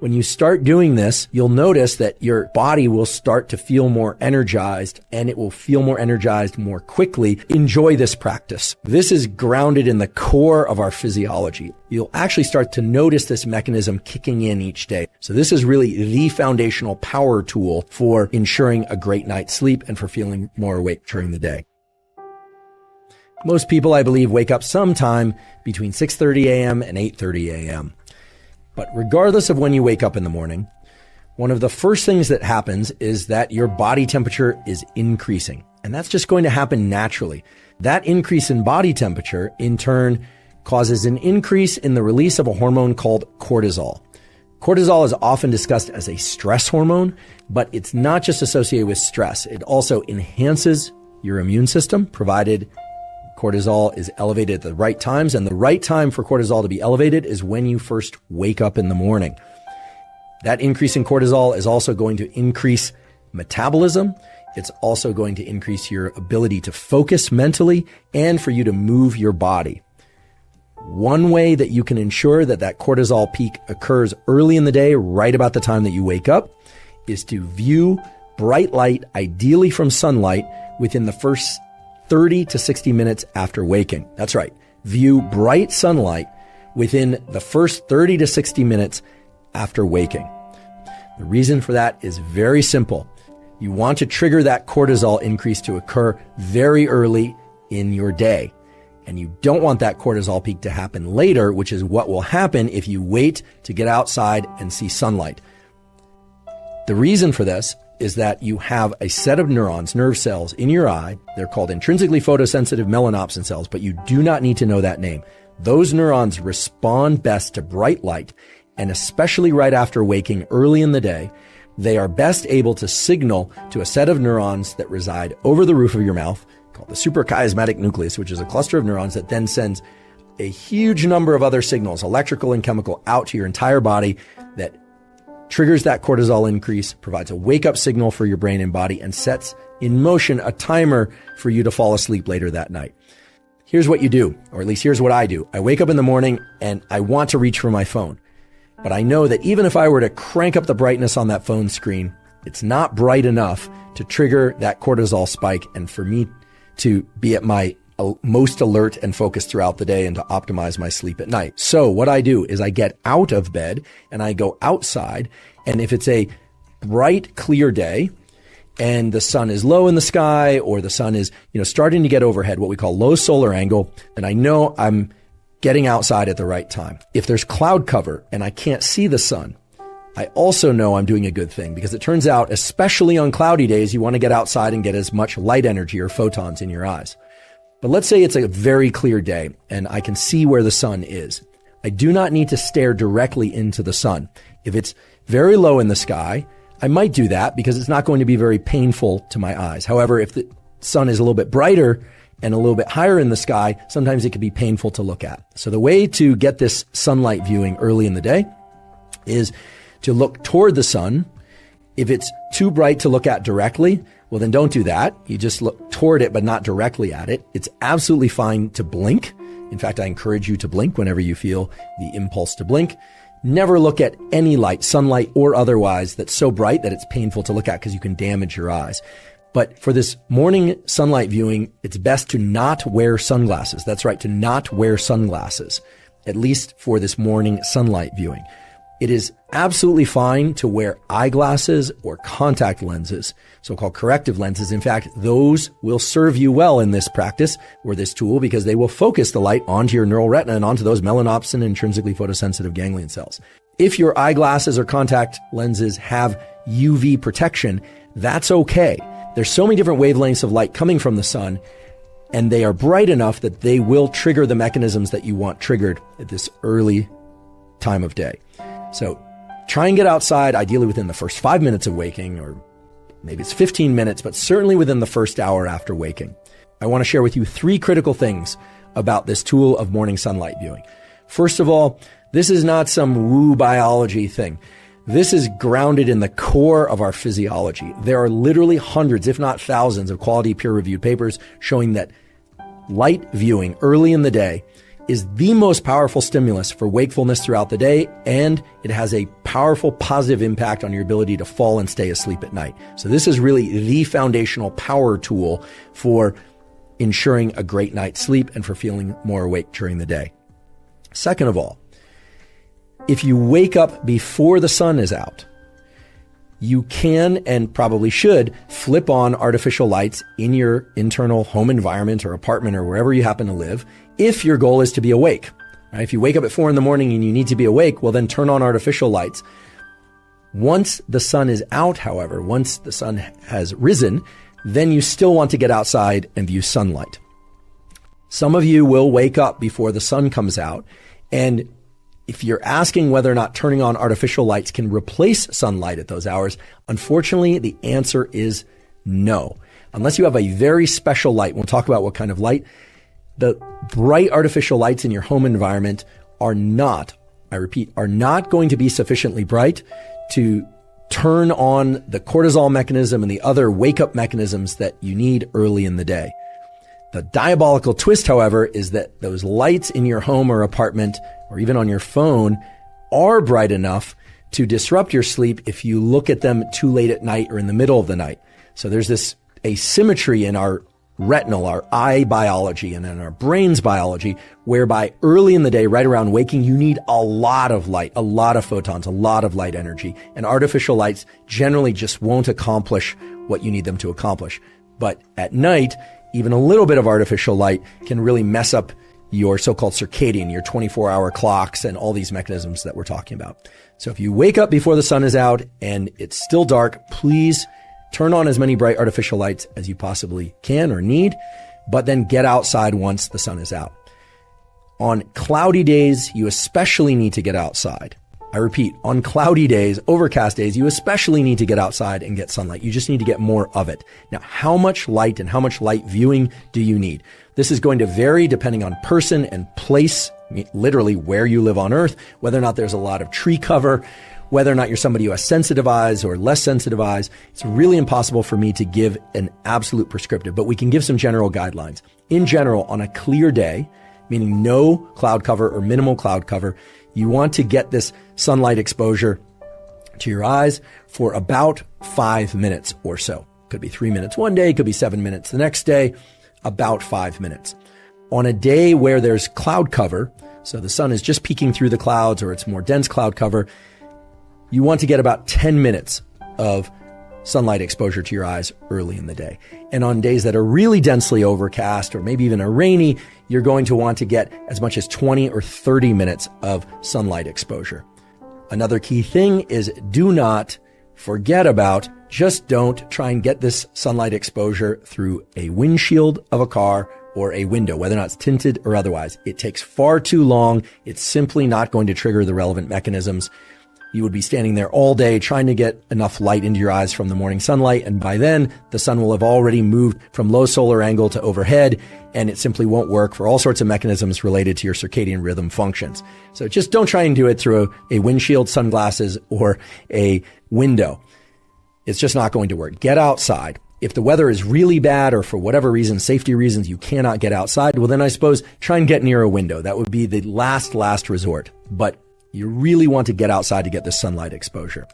When you start doing this, you'll notice that your body will start to feel more energized, and it will feel more energized more quickly. Enjoy this practice. This is grounded in the core of our physiology. You'll actually start to notice this mechanism kicking in each day. So this is really the foundational power tool for ensuring a great night's sleep and for feeling more awake during the day. Most people, I believe, wake up sometime between 6:30 a.m. and 8:30 a.m. But regardless of when you wake up in the morning, one of the first things that happens is that your body temperature is increasing. And that's just going to happen naturally. That increase in body temperature, in turn, causes an increase in the release of a hormone called cortisol. Cortisol is often discussed as a stress hormone, but it's not just associated with stress. It also enhances your immune system, provided cortisol is elevated at the right times, and the right time for cortisol to be elevated is when you first wake up in the morning. That increase in cortisol is also going to increase metabolism. It's also going to increase your ability to focus mentally and for you to move your body. One way that you can ensure that that cortisol peak occurs early in the day, right about the time that you wake up, is to view bright light, ideally from sunlight, within the first 30 to 60 minutes after waking. That's right. View bright sunlight within the first 30 to 60 minutes after waking. The reason for that is very simple. You want to trigger that cortisol increase to occur very early in your day. And you don't want that cortisol peak to happen later, which is what will happen if you wait to get outside and see sunlight. The reason for this is that you have a set of neurons, nerve cells in your eye. They're called intrinsically photosensitive melanopsin cells, but you do not need to know that name. Those neurons respond best to bright light, and especially right after waking early in the day, they are best able to signal to a set of neurons that reside over the roof of your mouth, called the suprachiasmatic nucleus, which is a cluster of neurons that then sends a huge number of other signals, electrical and chemical, out to your entire body that triggers that cortisol increase, provides a wake-up signal for your brain and body, and sets in motion a timer for you to fall asleep later that night. Here's what you do, or at least here's what I do. I wake up in the morning and I want to reach for my phone. But I know that even if I were to crank up the brightness on that phone screen, it's not bright enough to trigger that cortisol spike and for me to be at my most alert and focused throughout the day and to optimize my sleep at night. So what I do is I get out of bed and I go outside. And if it's a bright, clear day and the sun is low in the sky, or the sun is, starting to get overhead, what we call low solar angle, then I know I'm getting outside at the right time. If there's cloud cover and I can't see the sun, I also know I'm doing a good thing, because it turns out, especially on cloudy days, you want to get outside and get as much light energy or photons in your eyes. But let's say it's a very clear day and I can see where the sun is. I do not need to stare directly into the sun. If it's very low in the sky, I might do that because it's not going to be very painful to my eyes. However, if the sun is a little bit brighter and a little bit higher in the sky, sometimes it can be painful to look at. So the way to get this sunlight viewing early in the day is to look toward the sun. If it's too bright to look at directly, well, then don't do that. You just look toward it, but not directly at it. It's absolutely fine to blink. In fact, I encourage you to blink whenever you feel the impulse to blink. Never look at any light, sunlight or otherwise, that's so bright that it's painful to look at because you can damage your eyes. But for this morning sunlight viewing, it's best to not wear sunglasses. That's right, to not wear sunglasses, at least for this morning sunlight viewing. It is absolutely fine to wear eyeglasses or contact lenses, so-called corrective lenses. In fact, those will serve you well in this practice or this tool, because they will focus the light onto your neural retina and onto those melanopsin intrinsically photosensitive ganglion cells. If your eyeglasses or contact lenses have UV protection, that's okay. There's so many different wavelengths of light coming from the sun, and they are bright enough that they will trigger the mechanisms that you want triggered at this early time of day. So try and get outside, ideally within the first 5 minutes of waking, or maybe it's 15 minutes, but certainly within the first hour after waking. I want to share with you 3 critical things about this tool of morning sunlight viewing. First of all, this is not some woo biology thing. This is grounded in the core of our physiology. There are literally hundreds, if not thousands, of quality peer-reviewed papers showing that light viewing early in the day is the most powerful stimulus for wakefulness throughout the day, and it has a powerful positive impact on your ability to fall and stay asleep at night. So this is really the foundational power tool for ensuring a great night's sleep and for feeling more awake during the day. Second of all, if you wake up before the sun is out, you can and probably should flip on artificial lights in your internal home environment or apartment or wherever you happen to live if your goal is to be awake. Right? If you wake up at 4 a.m. and you need to be awake, well, then turn on artificial lights. Once the sun is out, however, once the sun has risen, then you still want to get outside and view sunlight. Some of you will wake up before the sun comes out, and if you're asking whether or not turning on artificial lights can replace sunlight at those hours, unfortunately, the answer is no. Unless you have a very special light, we'll talk about what kind of light. The bright artificial lights in your home environment are not, I repeat, are not going to be sufficiently bright to turn on the cortisol mechanism and the other wake-up mechanisms that you need early in the day. The diabolical twist, however, is that those lights in your home or apartment or even on your phone are bright enough to disrupt your sleep if you look at them too late at night or in the middle of the night. So there's this asymmetry in our retinal, our eye biology, and in our brain's biology, whereby early in the day, right around waking, you need a lot of light, a lot of photons, a lot of light energy. And artificial lights generally just won't accomplish what you need them to accomplish. But at night, even a little bit of artificial light can really mess up your so-called circadian, your 24-hour clocks, and all these mechanisms that we're talking about. So if you wake up before the sun is out and it's still dark, please turn on as many bright artificial lights as you possibly can or need, but then get outside once the sun is out. On cloudy days, you especially need to get outside. I repeat, on cloudy days, overcast days, you especially need to get outside and get sunlight. You just need to get more of it. Now, how much light and how much light viewing do you need? This is going to vary depending on person and place, literally where you live on Earth, whether or not there's a lot of tree cover, whether or not you're somebody who has sensitive eyes or less sensitive eyes. It's really impossible for me to give an absolute prescriptive, but we can give some general guidelines. In general, on a clear day, meaning no cloud cover or minimal cloud cover, you want to get this sunlight exposure to your eyes for about 5 minutes or so. Could be 3 minutes one day, could be 7 minutes the next day, about 5 minutes. On a day where there's cloud cover, so the sun is just peeking through the clouds or it's more dense cloud cover, you want to get about 10 minutes of sunlight exposure to your eyes early in the day. And on days that are really densely overcast or maybe even are rainy, you're going to want to get as much as 20 or 30 minutes of sunlight exposure. Another key thing is do not forget about, just don't try and get this sunlight exposure through a windshield of a car or a window, whether or not it's tinted or otherwise. It takes far too long. It's simply not going to trigger the relevant mechanisms. You would be standing there all day trying to get enough light into your eyes from the morning sunlight, and by then, the sun will have already moved from low solar angle to overhead, and it simply won't work for all sorts of mechanisms related to your circadian rhythm functions. So just don't try and do it through a windshield, sunglasses, or a window. It's just not going to work. Get outside. If the weather is really bad or for whatever reason, safety reasons, you cannot get outside, well then I suppose try and get near a window. That would be the last resort. But you really want to get outside to get the sunlight exposure.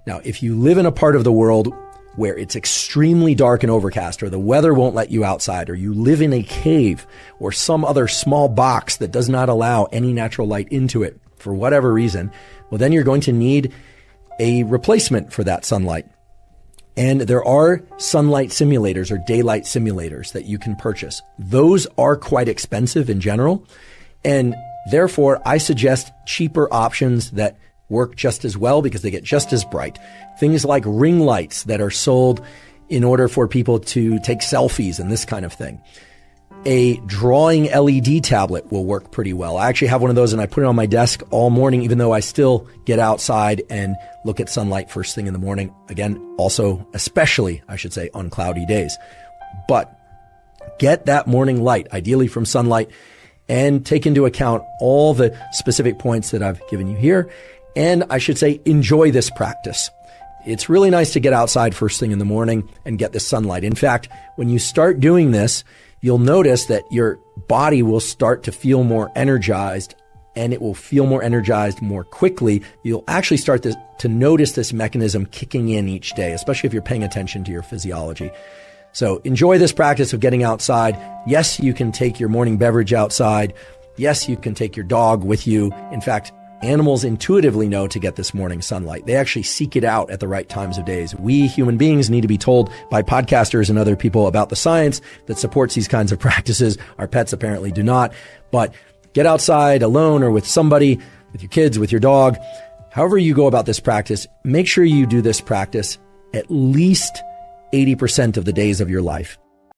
Now, if you live in a part of the world where it's extremely dark and overcast, or the weather won't let you outside, or you live in a cave or some other small box that does not allow any natural light into it for whatever reason, well, then you're going to need a replacement for that sunlight. And there are sunlight simulators or daylight simulators that you can purchase. Those are quite expensive in general, and therefore, I suggest cheaper options that work just as well because they get just as bright. Things like ring lights that are sold in order for people to take selfies and this kind of thing. A drawing LED tablet will work pretty well. I actually have one of those and I put it on my desk all morning, even though I still get outside and look at sunlight first thing in the morning. Again, also, especially, I should say, on cloudy days. But get that morning light, ideally from sunlight, and take into account all the specific points that I've given you here. And I should say, enjoy this practice. It's really nice to get outside first thing in the morning and get the sunlight. In fact, when you start doing this, you'll notice that your body will start to feel more energized, and it will feel more energized more quickly. You'll actually start to notice this mechanism kicking in each day, especially if you're paying attention to your physiology. So enjoy this practice of getting outside. Yes, you can take your morning beverage outside. Yes, you can take your dog with you. In fact, animals intuitively know to get this morning sunlight. They actually seek it out at the right times of days. We human beings need to be told by podcasters and other people about the science that supports these kinds of practices. Our pets apparently do not. But get outside alone or with somebody, with your kids, with your dog. However you go about this practice, make sure you do this practice at least 80% of the days of your life.